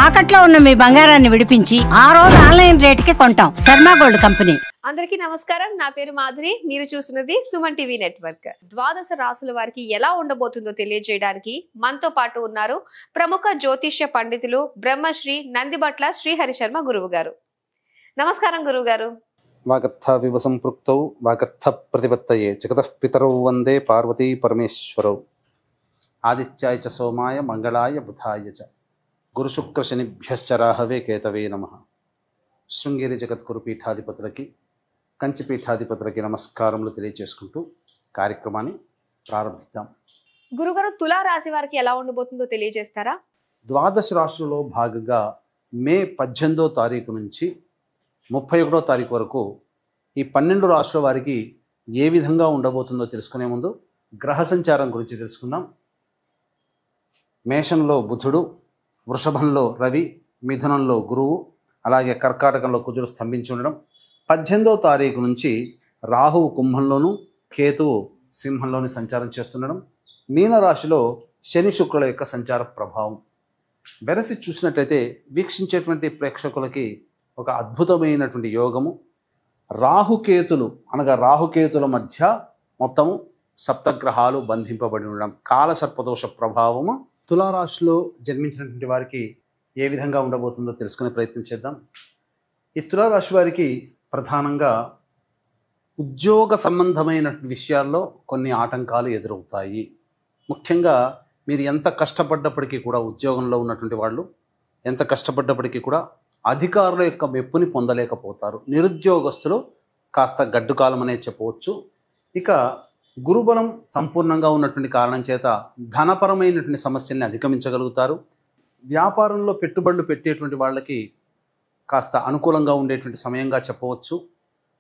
తాకట్లో ఉన్న మీ బంగారాన్ని విడిపించి ఆ రోజు ఆన్లైన్ రేటుకి కొంటాం. Sharma gold company. అందరికీ నమస్కారం. నా పేరు మాధురి. మీరు చూస్తున్నది సుమన్ టీవీ నెట్వర్క్. ద్వాదశ రాసుల వారికి ఎలా ఉండబోతుందో తెలియజేయడానికి మనతో పాటు ఉన్నారు ప్రముఖ జ్యోతిష్య పండితులు బ్రహ్మశ్రీ నందిబట్ల శ్రీహరి శర్మ గురువు గారు. నమస్కారం గురువు గారు. వాగర్థ వివ సంపృక్తౌ వాగర్థ ప్రతిపత్తయే జగతః పితరౌ వందే పార్వతీ పరమేశ్వరౌ. ఆదిత్యాయ చ సోమాయ మంగళాయ బుధాయ చ గురుశుక్ర శనిభ్యశ్చ రాహవే కేతవే నమః. శృంగేరి జగద్గురు పీఠాధిపతులకి కంచి పీఠాధిపతులకి నమస్కారములు తెలియజేసుకుంటూ కార్యక్రమాన్ని ప్రారంభిద్దాం. గురుగారు, తులా రాశి వారికి ఎలా ఉండబోతుందో తెలియజేస్తారా? ద్వాదశ రాశులలో భాగంగా మే 18వ తారీఖు నుంచి 31వ తారీఖు వరకు ఈ 12 రాశుల వారికి ఏ విధంగా ఉండబోతుందో తెలుసుకునే ముందు గ్రహ సంచారం గురించి తెలుసుకుందాం. మేషంలో బుధుడు, వృషభంలో రవి, మిథునంలో గురువు, అలాగే కర్కాటకంలో కుజుడు స్తంభించి ఉండడం. 18వ తారీఖు నుంచి రాహువు కుంభంలోను, కేతువు సింహంలోని సంచారం చేస్తుండడం. మీనరాశిలో శని శుక్రుల యొక్క సంచార ప్రభావం వెరసి చూసినట్లయితే వీక్షించేటువంటి ప్రేక్షకులకి ఒక అద్భుతమైనటువంటి యోగము. రాహుకేతులు అనగా రాహుకేతుల మధ్య మొత్తము సప్తగ్రహాలు బంధింపబడి ఉండడం, కాలసర్పదోష ప్రభావము తులారాశిలో జన్మించినటువంటి వారికి ఏ విధంగా ఉండబోతుందో తెలుసుకునే ప్రయత్నం చేద్దాం. ఈ తులారాశి వారికి ప్రధానంగా ఉద్యోగ సంబంధమైన విషయాల్లో కొన్ని ఆటంకాలు ఎదురవుతాయి. ముఖ్యంగా మీరు ఎంత కష్టపడ్డప్పటికీ కూడా, ఉద్యోగంలో ఉన్నటువంటి వాళ్ళు ఎంత కష్టపడ్డప్పటికీ కూడా అధికారుల యొక్క మెప్పుని పొందలేకపోతారు. నిరుద్యోగస్తులు కాస్త గడ్డు కాలం అనే చెప్పవచ్చు. ఇక గురుబలం సంపూర్ణంగా ఉన్నటువంటి కారణం చేత ధనపరమైనటువంటి సమస్యల్ని అధిగమించగలుగుతారు. వ్యాపారంలో పెట్టుబడులు పెట్టేటువంటి వాళ్ళకి కాస్త అనుకూలంగా ఉండేటువంటి సమయంగా చెప్పవచ్చు.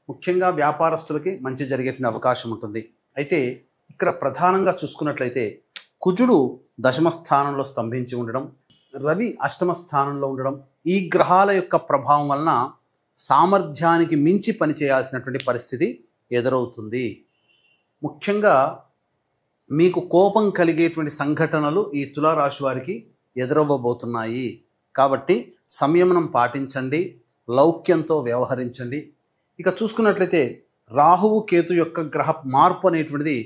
ముఖ్యంగా వ్యాపారస్తులకి మంచి జరిగేటువంటి అవకాశం ఉంటుంది. అయితే ఇక్కడ ప్రధానంగా చూసుకున్నట్లయితే కుజుడు దశమ స్థానంలో స్తంభించి ఉండడం, రవి అష్టమ స్థానంలో ఉండడం, ఈ గ్రహాల యొక్క ప్రభావం వలన సామర్థ్యానికి మించి పనిచేయాల్సినటువంటి పరిస్థితి ఎదురవుతుంది. ముఖ్యంగా మీకు కోపం కలిగేటువంటి సంఘటనలు ఈ తులారాశి వారికి ఎదురవ్వబోతున్నాయి. కాబట్టి సంయమనం పాటించండి, లౌక్యంతో వ్యవహరించండి. ఇక చూసుకున్నట్లయితే రాహువు కేతు యొక్క గ్రహ మార్పు అనేటువంటిది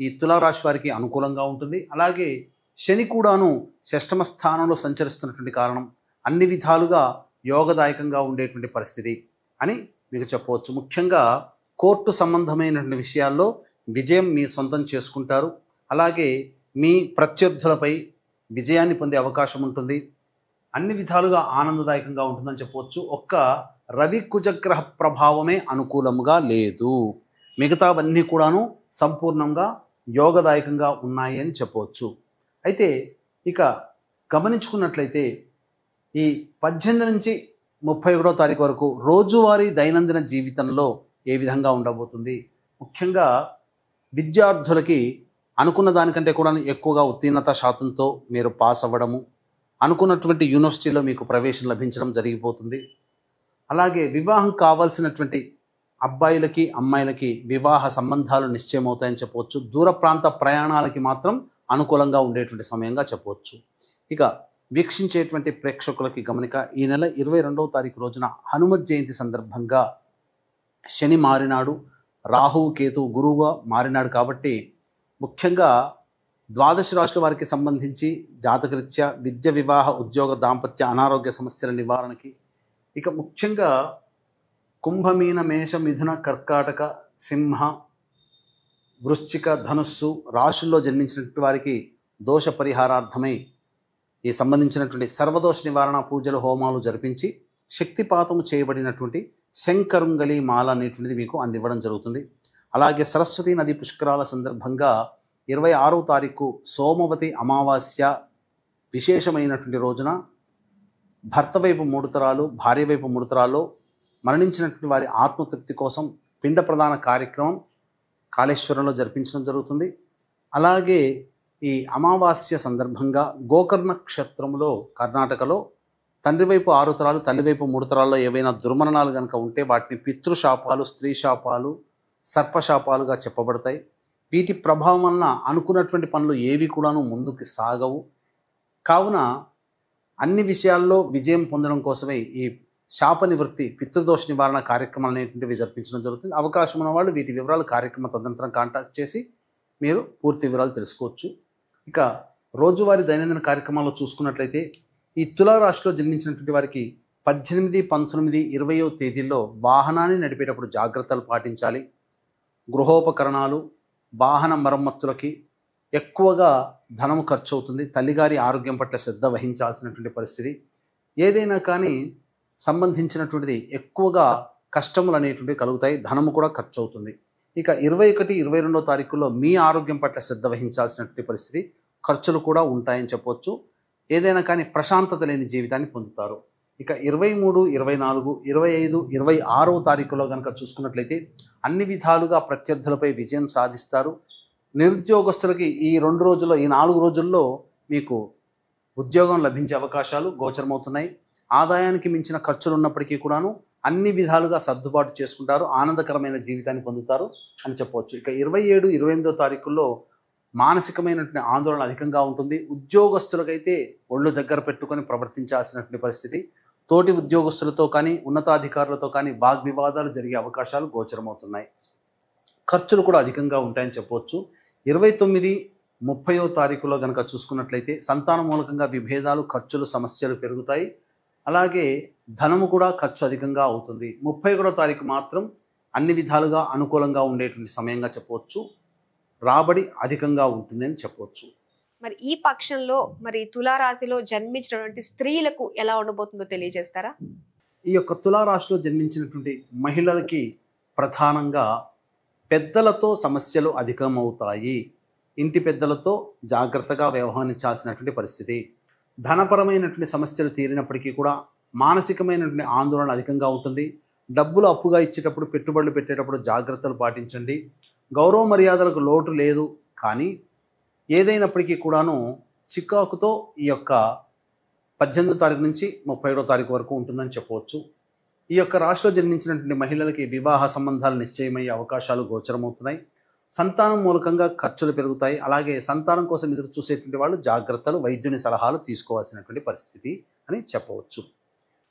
ఈ తులారాశి వారికి అనుకూలంగా ఉంటుంది. అలాగే శని కూడాను షష్టమ స్థానంలో సంచరిస్తున్నటువంటి కారణం అన్ని విధాలుగా యోగదాయకంగా ఉండేటువంటి పరిస్థితి అని మీకు చెప్పవచ్చు. ముఖ్యంగా కోర్టు సంబంధమైనటువంటి విషయాల్లో విజయం మీ సొంతం చేసుకుంటారు. అలాగే మీ ప్రత్యర్థులపై విజయాన్ని పొందే అవకాశం ఉంటుంది. అన్ని విధాలుగా ఆనందదాయకంగా ఉంటుందని చెప్పవచ్చు. ఒక్క రవి కుజగ్రహ ప్రభావమే అనుకూలంగా లేదు, మిగతావన్నీ కూడాను సంపూర్ణంగా యోగదాయకంగా ఉన్నాయి అని చెప్పవచ్చు. అయితే ఇక గమనించుకున్నట్లయితే ఈ 18 నుంచి 31వ తారీఖు వరకు రోజువారీ దైనందిన జీవితంలో ఏ విధంగా ఉండబోతుంది. ముఖ్యంగా విద్యార్థులకి అనుకున్న దానికంటే కూడా ఎక్కువగా ఉత్తీర్ణత శాతంతో మీరు పాస్ అవ్వడము, అనుకున్నటువంటి యూనివర్సిటీలో మీకు ప్రవేశం లభించడం జరిగిపోతుంది. అలాగే వివాహం కావాల్సినటువంటి అబ్బాయిలకి అమ్మాయిలకి వివాహ సంబంధాలు నిశ్చయమవుతాయని చెప్పవచ్చు. దూర ప్రాంత ప్రయాణాలకి మాత్రం అనుకూలంగా ఉండేటువంటి సమయంగా చెప్పవచ్చు. ఇక వీక్షించేటువంటి ప్రేక్షకులకి గమనిక, ఈ నెల 22వ తారీఖు రోజున హనుమత్ జయంతి సందర్భంగా శని మారినాడు, రాహువు కేతువు గురువుగా మారినాడు. కాబట్టి ముఖ్యంగా ద్వాదశ రాశుల వారికి సంబంధించి జాతకరీత్యా విద్య, వివాహ, ఉద్యోగ, దాంపత్య, అనారోగ్య సమస్యల నివారణకి, ఇక ముఖ్యంగా కుంభమీన మేష మిథున కర్కాటక సింహ వృశ్చిక ధనుస్సు రాశుల్లో జన్మించినటువంటి వారికి దోష పరిహారార్థమై ఈ సంబంధించినటువంటి సర్వదోష నివారణ పూజలు, హోమాలు జరిపించి శక్తిపాతము చేయబడినటువంటి శంకరుంగలి మాల అనేటువంటిది మీకు అందివ్వడం జరుగుతుంది. అలాగే సరస్వతి నది పుష్కరాల సందర్భంగా 26వ తారీఖు సోమవతి అమావాస్య విశేషమైనటువంటి రోజున భర్త వైపు 3 తరాలు, భార్య వైపు 3 తరాల్లో మరణించినటువంటి వారి ఆత్మతృప్తి కోసం పిండ ప్రదాన కార్యక్రమం కాళేశ్వరంలో జరిపించడం జరుగుతుంది. అలాగే ఈ అమావాస్య సందర్భంగా గోకర్ణ క్షేత్రంలో కర్ణాటకలో తండ్రి వైపు 6 తరాలు, తల్లి వైపు 3 తరాల్లో ఏవైనా దుర్మరణాలు కనుక ఉంటే వాటిని పితృశాపాలు, స్త్రీ శాపాలు, సర్పశాపాలుగా చెప్పబడతాయి. వీటి ప్రభావం వలన అనుకున్నటువంటి పనులు ఏవి కూడాను ముందుకు సాగవు. కావున అన్ని విషయాల్లో విజయం పొందడం కోసమే ఈ శాప నివృత్తి పితృదోష నివారణ కార్యక్రమాలు అనేటువంటివి జరిపించడం జరుగుతుంది. అవకాశం ఉన్న వాళ్ళు వీటి వివరాలు కార్యక్రమ తదనంతరం కాంటాక్ట్ చేసి మీరు పూర్తి వివరాలు తెలుసుకోవచ్చు. ఇక రోజువారీ దైనందిన కార్యక్రమాల్లో చూసుకున్నట్లయితే ఈ తులారాశిలో జన్మించినటువంటి వారికి 18, 19, 20వ తేదీల్లో వాహనాన్ని నడిపేటప్పుడు జాగ్రత్తలు పాటించాలి. గృహోపకరణాలు, వాహన మరమ్మతులకి ఎక్కువగా ధనము ఖర్చు అవుతుంది. తల్లిగారి ఆరోగ్యం పట్ల శ్రద్ధ వహించాల్సినటువంటి పరిస్థితి. ఏదైనా కానీ సంబంధించినటువంటిది ఎక్కువగా కష్టములు అనేటువంటివి కలుగుతాయి. ధనము కూడా ఖర్చు అవుతుంది. ఇక 21, 22వ తారీఖుల్లో మీ ఆరోగ్యం పట్ల శ్రద్ధ వహించాల్సినటువంటి పరిస్థితి. ఖర్చులు కూడా ఉంటాయని చెప్పవచ్చు. ఏదైనా కానీ ప్రశాంతత లేని జీవితాన్ని పొందుతారు. ఇక 23, 24, 25, 26వ తారీఖులో కనుక చూసుకున్నట్లయితే అన్ని విధాలుగా ప్రత్యర్థులపై విజయం సాధిస్తారు. నిరుద్యోగస్తులకి ఈ 2 రోజుల్లో, ఈ 4 రోజుల్లో మీకు ఉద్యోగం లభించే అవకాశాలు గోచరమవుతున్నాయి. ఆదాయానికి మించిన ఖర్చులు ఉన్నప్పటికీ కూడాను అన్ని విధాలుగా సర్దుబాటు చేసుకుంటారు. ఆనందకరమైన జీవితాన్ని పొందుతారు అని చెప్పవచ్చు. ఇక 27, 28వ తారీఖుల్లో మానసికమైనటువంటి ఆందోళన అధికంగా ఉంటుంది. ఉద్యోగస్తులకైతే ఒళ్ళు దగ్గర పెట్టుకొని ప్రవర్తించాల్సినటువంటి పరిస్థితి. తోటి ఉద్యోగస్తులతో కానీ ఉన్నతాధికారులతో కానీ వాగ్వివాదాలు జరిగే అవకాశాలు గోచరమవుతున్నాయి. ఖర్చులు కూడా అధికంగా ఉంటాయని చెప్పవచ్చు. 29, 30వ తారీఖులో కనుక చూసుకున్నట్లయితే సంతాన మూలకంగా విభేదాలు, ఖర్చులు, సమస్యలు పెరుగుతాయి. అలాగే ధనము కూడా ఖర్చు అధికంగా అవుతుంది. 31వ తారీఖు మాత్రం అన్ని విధాలుగా అనుకూలంగా ఉండేటువంటి సమయంగా చెప్పవచ్చు. రాబడి అధికంగా ఉంటుందని చెప్పవచ్చు. మరి ఈ పక్షంలో మరి తులారాశిలో జన్మించినటువంటి స్త్రీలకు ఎలా ఉండబోతుందో తెలియజేస్తారా? ఈ యొక్క తులారాశిలో జన్మించినటువంటి మహిళలకి ప్రధానంగా పెద్దలతో సమస్యలు అధికమవుతాయి. ఇంటి పెద్దలతో జాగ్రత్తగా వ్యవహరించాల్సినటువంటి పరిస్థితి. ధనపరమైనటువంటి సమస్యలు తీరినప్పటికీ కూడా మానసికమైనటువంటి ఆందోళన అధికంగా ఉంటుంది. డబ్బులు అప్పుగా ఇచ్చేటప్పుడు, పెట్టుబడులు పెట్టేటప్పుడు జాగ్రత్తలు పాటించండి. గౌరవ మర్యాదలకు లోటు లేదు, కానీ ఏదైనప్పటికీ కూడాను చికాకుతో ఈ యొక్క 18వ తారీఖు నుంచి 31వ తారీఖు వరకు ఉంటుందని చెప్పవచ్చు. ఈ యొక్క రాశిలో జన్మించినటువంటి మహిళలకి వివాహ సంబంధాలు నిశ్చయమయ్యే అవకాశాలు గోచరమవుతున్నాయి. సంతానం మూలకంగా ఖర్చులు పెరుగుతాయి. అలాగే సంతానం కోసం ఎదురు చూసేటువంటి వాళ్ళు జాగ్రత్తలు, వైద్యుని సలహాలు తీసుకోవాల్సినటువంటి పరిస్థితి అని చెప్పవచ్చు.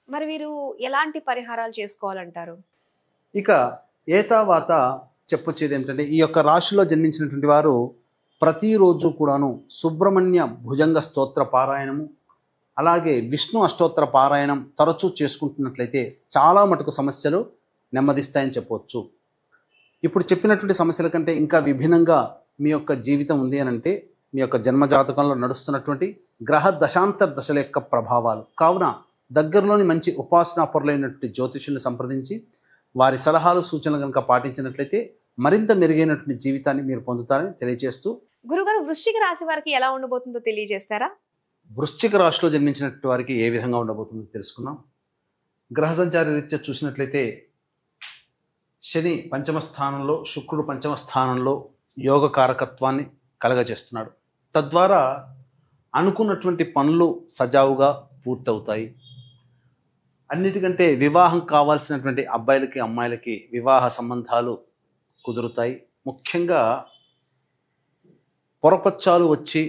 మరి వీరు ఎలాంటి పరిహారాలు చేసుకోవాలంటారు? ఇక ఏతావాత చెప్పొచ్చేది ఏమిటంటే, ఈ యొక్క రాశిలో జన్మించినటువంటి వారు ప్రతిరోజు కూడాను సుబ్రహ్మణ్య భుజంగ స్తోత్ర పారాయణము, అలాగే విష్ణు అష్టోత్తర పారాయణం తరచూ చేసుకుంటున్నట్లయితే చాలా మటుకు సమస్యలు నెమ్మదిస్తాయని చెప్పవచ్చు. ఇప్పుడు చెప్పినటువంటి సమస్యల కంటే ఇంకా విభిన్నంగా మీ యొక్క జీవితం ఉంది అని అంటే మీ యొక్క జన్మజాతకంలో నడుస్తున్నటువంటి గ్రహ దశాంతర దశల యొక్క ప్రభావాలు. కావున దగ్గరలోని మంచి ఉపాసనా పరులైనటువంటి జ్యోతిషుల్ని సంప్రదించి వారి సలహాలు, సూచనలు కనుక పాటించినట్లయితే మరింత మెరుగైనటువంటి జీవితాన్ని మీరు పొందుతారని తెలియజేస్తూ, గురుగారు వృశ్చిక రాశి వారికి ఎలా ఉండబోతుందో తెలియజేస్తారా? వృశ్చిక రాశిలో జన్మించినటువంటి వారికి ఏ విధంగా ఉండబోతుందో తెలుసుకున్నాం. గ్రహ సంచార రీత్యా చూసినట్లయితే శని పంచమ స్థానంలో, శుక్రుడు పంచమ స్థానంలో యోగ కారకత్వాన్ని కలగజేస్తున్నాడు. తద్వారా అనుకున్నటువంటి పనులు సజావుగా పూర్తవుతాయి. అన్నిటికంటే వివాహం కావాల్సినటువంటి అబ్బాయిలకి, అమ్మాయిలకి వివాహ సంబంధాలు కుదురుతాయి. ముఖ్యంగా పొరపచ్చాలు వచ్చి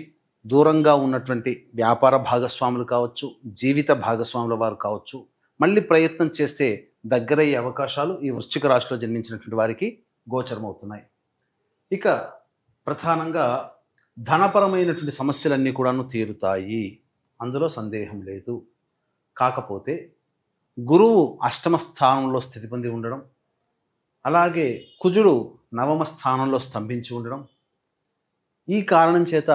దూరంగా ఉన్నటువంటి వ్యాపార భాగస్వాములు కావచ్చు, జీవిత భాగస్వాముల వారు కావచ్చు, మళ్ళీ ప్రయత్నం చేస్తే దగ్గరయ్యే అవకాశాలు ఈ వృశ్చిక రాశిలో జన్మించినటువంటి వారికి గోచరమవుతున్నాయి. ఇక ప్రధానంగా ధనపరమైనటువంటి సమస్యలన్నీ కూడాను తీరుతాయి, అందులో సందేహం లేదు. కాకపోతే గురువు అష్టమ స్థానంలో స్థితి పొంది ఉండడం, అలాగే కుజుడు నవమ స్థానంలో స్తంభించి ఉండడం, ఈ కారణం చేత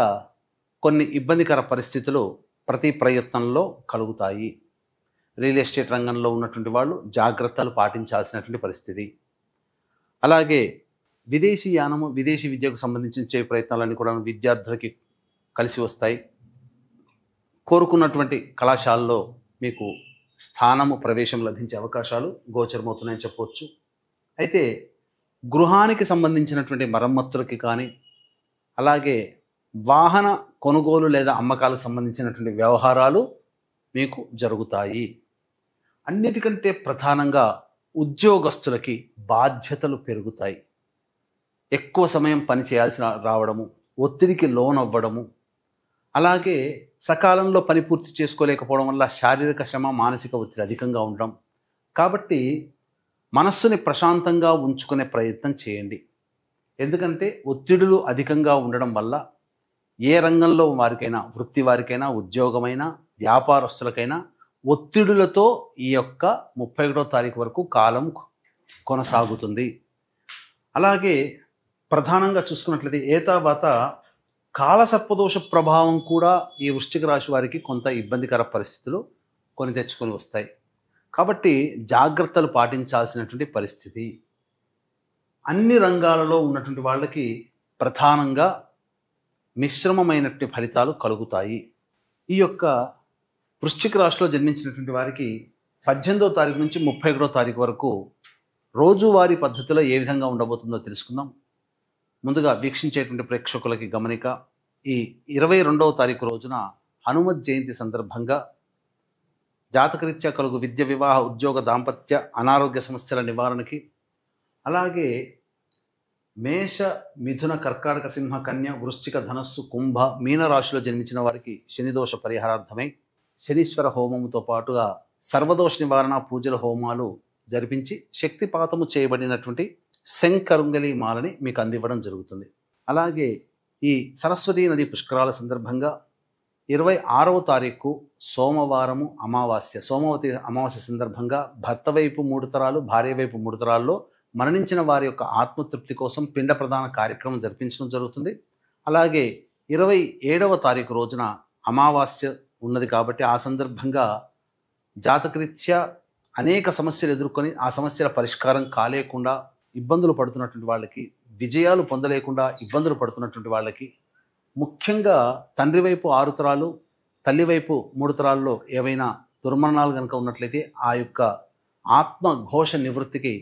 కొన్ని ఇబ్బందికర పరిస్థితులు ప్రతి ప్రయత్నంలో కలుగుతాయి. రియల్ ఎస్టేట్ రంగంలో ఉన్నటువంటి వాళ్ళు జాగ్రత్తలు పాటించాల్సినటువంటి పరిస్థితి. అలాగే విదేశీ యానము, విదేశీ విద్యకు సంబంధించిన ప్రయత్నాలన్నీ కూడా విద్యార్థులకి కలిసి వస్తాయి. కోరుకున్నటువంటి కళాశాలలో మీకు స్థానము, ప్రవేశం లభించే అవకాశాలు గోచరమవుతున్నాయని చెప్పవచ్చు. అయితే గృహానికి సంబంధించినటువంటి మరమ్మతులకి కానీ, అలాగే వాహన కొనుగోలు లేదా అమ్మకాలకు సంబంధించినటువంటి వ్యవహారాలు మీకు జరుగుతాయి. అన్నిటికంటే ప్రధానంగా ఉద్యోగస్తులకి బాధ్యతలు పెరుగుతాయి. ఎక్కువ సమయం పని చేయాల్సి రావడము, ఒత్తిడికి లోనవ్వడము, అలాగే సకాలంలో పని పూర్తి చేసుకోలేకపోవడం వల్ల శారీరక శ్రమ, మానసిక ఒత్తిడి అధికంగా ఉండడం. కాబట్టి మనస్సుని ప్రశాంతంగా ఉంచుకునే ప్రయత్నం చేయండి. ఎందుకంటే ఒత్తిడులు అధికంగా ఉండడం వల్ల ఏ రంగంలో వారికైనా, వృత్తి వారికైనా, ఉద్యోగమైనా, వ్యాపారస్తులకైనా ఒత్తిడులతో ఈ యొక్క 31వ తారీఖు వరకు కాలం కొనసాగుతుంది. అలాగే ప్రధానంగా చూసుకున్నట్లయితే ఏతావాత కాలసర్పదోష ప్రభావం కూడా ఈ వృశ్చిక రాశి వారికి కొంత ఇబ్బందికర పరిస్థితులు కొని తెచ్చుకొని వస్తాయి. కాబట్టి జాగ్రత్తలు పాటించాల్సినటువంటి పరిస్థితి. అన్ని రంగాలలో ఉన్నటువంటి వాళ్ళకి ప్రధానంగా మిశ్రమమైనటువంటి ఫలితాలు కలుగుతాయి. ఈ యొక్క వృశ్చిక రాశిలో జన్మించినటువంటి వారికి 18వ తారీఖు నుంచి 31వ తారీఖు వరకు రోజువారీ పద్ధతిలో ఏ విధంగా ఉండబోతుందో తెలుసుకుందాం. ముందుగా వీక్షించేటువంటి ప్రేక్షకులకి గమనిక, ఈ 22వ తారీఖు రోజున హనుమత్ జయంతి సందర్భంగా జాతకరీత్యా కలుగు విద్య, వివాహ, ఉద్యోగ, దాంపత్య, అనారోగ్య సమస్యల నివారణకి, అలాగే మేష, మిథున, కర్కాటక, సింహ, కన్య, వృశ్చిక, ధనస్సు, కుంభ, మీన రాశిలో జన్మించిన వారికి శనిదోష పరిహారార్థమై శనీశ్వర హోమముతో పాటుగా సర్వదోష నివారణ పూజల హోమాలు జరిపించి శక్తిపాతము చేయబడినటువంటి శంకరుంగలి మాలని మీకు అందివ్వడం జరుగుతుంది. అలాగే ఈ సరస్వతీ నది పుష్కరాల సందర్భంగా 26వ తారీఖు సోమవారము అమావాస్య, సోమవతి అమావాస్య సందర్భంగా భర్త వైపు 3 తరాలు, భార్య వైపు 3 తరాల్లో మరణించిన వారి యొక్క ఆత్మతృప్తి కోసం పిండ ప్రదాన కార్యక్రమం జరిపించడం జరుగుతుంది. అలాగే 27వ తారీఖు రోజున అమావాస్య ఉన్నది కాబట్టి ఆ సందర్భంగా జాతకరీత్యా అనేక సమస్యలు ఎదుర్కొని ఆ సమస్యల పరిష్కారం కాలేకుండా ఇబ్బందులు పడుతున్నటువంటి వాళ్ళకి, విజయాలు పొందలేకుండా ఇబ్బందులు పడుతున్నటువంటి వాళ్ళకి, ముఖ్యంగా తండ్రి వైపు 6 తరాలు, తల్లి వైపు 3 తరాల్లో ఏవైనా దుర్మరణాలు కనుక ఉన్నట్లయితే ఆ యొక్క ఆత్మఘోష నివృత్తికి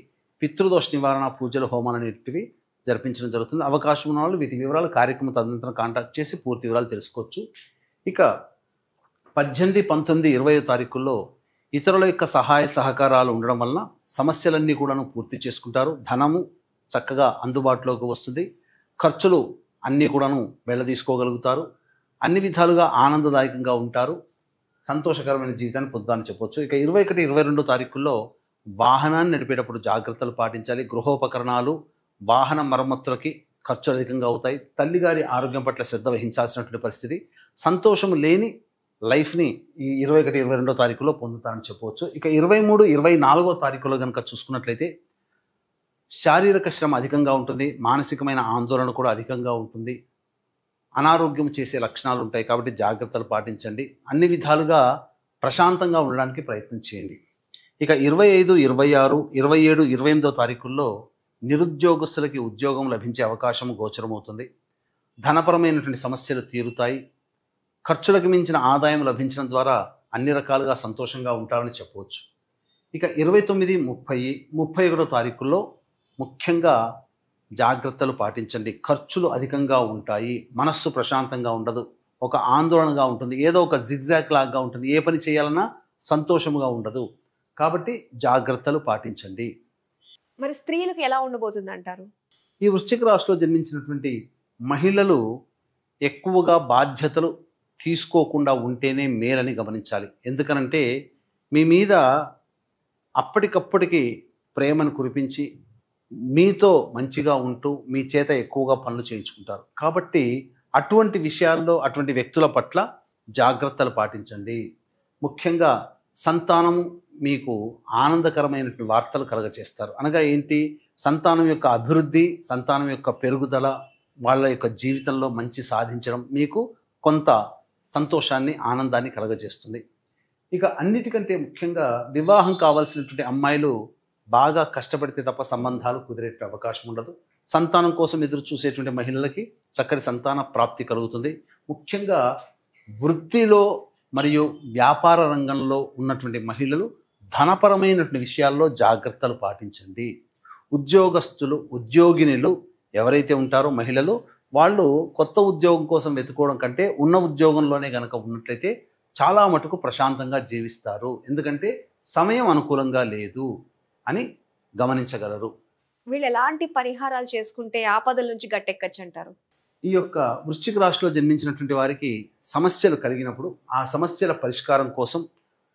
పితృదోష నివారణ పూజల హోమాలు అనేటివి జరిపించడం జరుగుతుంది. అవకాశం ఉన్న వాళ్ళు వీటి వివరాలు కార్యక్రమం తదనంతరం కాంటాక్ట్ చేసి పూర్తి వివరాలు తెలుసుకోవచ్చు. ఇక 18, 19, 20 తారీఖుల్లో ఇతరుల యొక్క సహాయ సహకారాలు ఉండడం వలన సమస్యలన్నీ కూడాను పూర్తి చేసుకుంటారు. ధనము చక్కగా అందుబాటులోకి వస్తుంది. ఖర్చులు అన్నీ కూడాను వెళ్ళదీసుకోగలుగుతారు. అన్ని విధాలుగా ఆనందదాయకంగా ఉంటారు. సంతోషకరమైన జీవితాన్ని పొందుతారని చెప్పొచ్చు. ఇక 21, 22 తారీఖుల్లో వాహనాన్ని నడిపేటప్పుడు జాగ్రత్తలు పాటించాలి. గృహోపకరణాలు, వాహన మరమ్మతులకి ఖర్చులు అధికంగా అవుతాయి. తల్లిగారి ఆరోగ్యం పట్ల శ్రద్ధ వహించాల్సినటువంటి పరిస్థితి. సంతోషం లేని లైఫ్ని ఈ 21, 22 తారీఖులో పొందుతారని చెప్పవచ్చు. ఇక 23, 24 తారీఖులో కనుక చూసుకున్నట్లయితే శారీరక శ్రమ అధికంగా ఉంటుంది. మానసికమైన ఆందోళన కూడా అధికంగా ఉంటుంది. అనారోగ్యం చేసే లక్షణాలు ఉంటాయి కాబట్టి జాగ్రత్తలు పాటించండి. అన్ని విధాలుగా ప్రశాంతంగా ఉండడానికి ప్రయత్నం చేయండి. ఇక 25, 26, 27, 28 తారీఖుల్లో నిరుద్యోగస్తులకి ఉద్యోగం లభించే అవకాశం గోచరమవుతుంది. ధనపరమైనటువంటి సమస్యలు తీరుతాయి. ఖర్చులకు మించిన ఆదాయం లభించడం ద్వారా అన్ని రకాలుగా సంతోషంగా ఉంటారని చెప్పవచ్చు. ఇక 29, 30, 31 తారీఖుల్లో ముఖ్యంగా జాగ్రత్తలు పాటించండి. ఖర్చులు అధికంగా ఉంటాయి. మనస్సు ప్రశాంతంగా ఉండదు. ఒక ఆందోళనగా ఉంటుంది. ఏదో ఒక జిగ్జాగ్ లాగా ఉంటుంది. ఏ పని చేయాలన్నా సంతోషముగా ఉండదు. కాబట్టి జాగ్రత్తలు పాటించండి. మరి స్త్రీలకు ఎలా ఉండబోతుంది అంటారు? ఈ వృశ్చిక రాశిలో జన్మించినటువంటి మహిళలు ఎక్కువగా బాధ్యతలు తీసుకోకుండా ఉంటేనే మేలని గమనించాలి. ఎందుకనంటే మీ మీద అప్పటికప్పటికి ప్రేమను కురిపించి మీతో మంచిగా ఉంటూ మీ చేత ఎక్కువగా పనులు చేయించుకుంటారు. కాబట్టి అటువంటి విషయాల్లో అటువంటి వ్యక్తుల పట్ల జాగ్రత్తలు పాటించండి. ముఖ్యంగా సంతానము మీకు ఆనందకరమైనటువంటి వార్తలు కలగచేస్తారు. అనగా ఏంటి? సంతానం యొక్క అభివృద్ధి, సంతానం యొక్క పెరుగుదల, వాళ్ళ యొక్క జీవితంలో మంచి సాధించడం మీకు కొంత సంతోషాన్ని, ఆనందాన్ని కలగజేస్తుంది. ఇక అన్నిటికంటే ముఖ్యంగా వివాహం కావాల్సినటువంటి అమ్మాయిలు బాగా కష్టపడితే తప్ప సంబంధాలు కుదిరే అవకాశం ఉండదు. సంతానం కోసం ఎదురు చూసేటువంటి మహిళలకి చక్కటి సంతాన ప్రాప్తి కలుగుతుంది. ముఖ్యంగా వృత్తిలో మరియు వ్యాపార రంగంలో ఉన్నటువంటి మహిళలు ధనపరమైనటువంటి విషయాల్లో జాగ్రత్తలు పాటించండి. ఉద్యోగస్తులు, ఉద్యోగినులు ఎవరైతే ఉంటారో మహిళలు, వాళ్ళు కొత్త ఉద్యోగం కోసం వెతుకోవడం కంటే ఉన్న ఉద్యోగంలోనే కనుక ఉన్నట్లయితే చాలా మటుకు ప్రశాంతంగా జీవిస్తారు. ఎందుకంటే సమయం అనుకూలంగా లేదు అని గమనించగలరు. వీళ్ళు ఎలాంటి పరిహారాలు చేసుకుంటే ఆపదల నుంచి గట్టెక్కచ్చు అంటారు? ఈ యొక్క వృశ్చిక రాశిలో జన్మించినటువంటి వారికి సమస్యలు కలిగినప్పుడు ఆ సమస్యల పరిష్కారం కోసం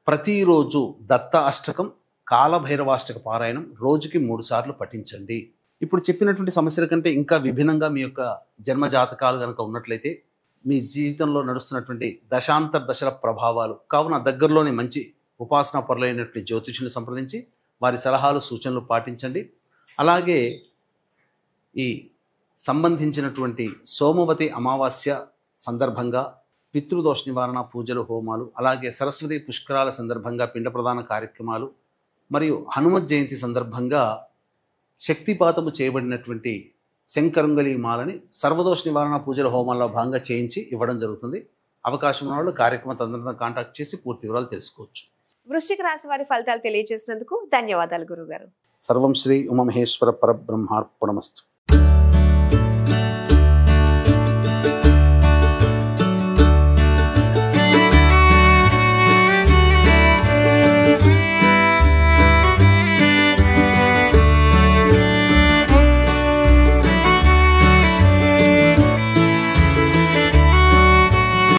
ప్రతిరోజు దత్త అష్టకం, కాలభైరవాష్టక పారాయణం రోజుకి 3 సార్లు పఠించండి. ఇప్పుడు చెప్పినటువంటి సమస్యల కంటే ఇంకా విభిన్నంగా మీ యొక్క జన్మ జాతకాలు కనుక ఉన్నట్లయితే మీ జీవితంలో నడుస్తున్నటువంటి దశాంతర దశల ప్రభావాలు కావున దగ్గరలోని మంచి ఉపాసనా పరులైనటువంటి జ్యోతిషుని సంప్రదించి వారి సలహాలు సూచనలు పాటించండి. అలాగే ఈ సంబంధించినటువంటి సోమవతి అమావాస్య సందర్భంగా పితృదోష నివారణ పూజలు, హోమాలు, అలాగే సరస్వతి పుష్కరాల సందర్భంగా పిండ ప్రదాన కార్యక్రమాలు మరియు హనుమత్ జయంతి సందర్భంగా శక్తిపాతము చేయబడినటువంటి శంకరంగలి మాలని సర్వదోష నివారణ పూజల హోమాల్లో భాగంగా చేయించి ఇవ్వడం జరుగుతుంది. అవకాశం ఉన్న వాళ్ళు కార్యక్రమ తదనంతరం కాంటాక్ట్ చేసి పూర్తి వివరాలు తెలుసుకోవచ్చు. వృశ్చిక రాశి వారి ఫలితాలు తెలియజేసినందుకు ధన్యవాదాలు గురుగారు. సర్వం శ్రీ ఉమామహేశ్వర పరబ్రహ్మార్పణమస్తు.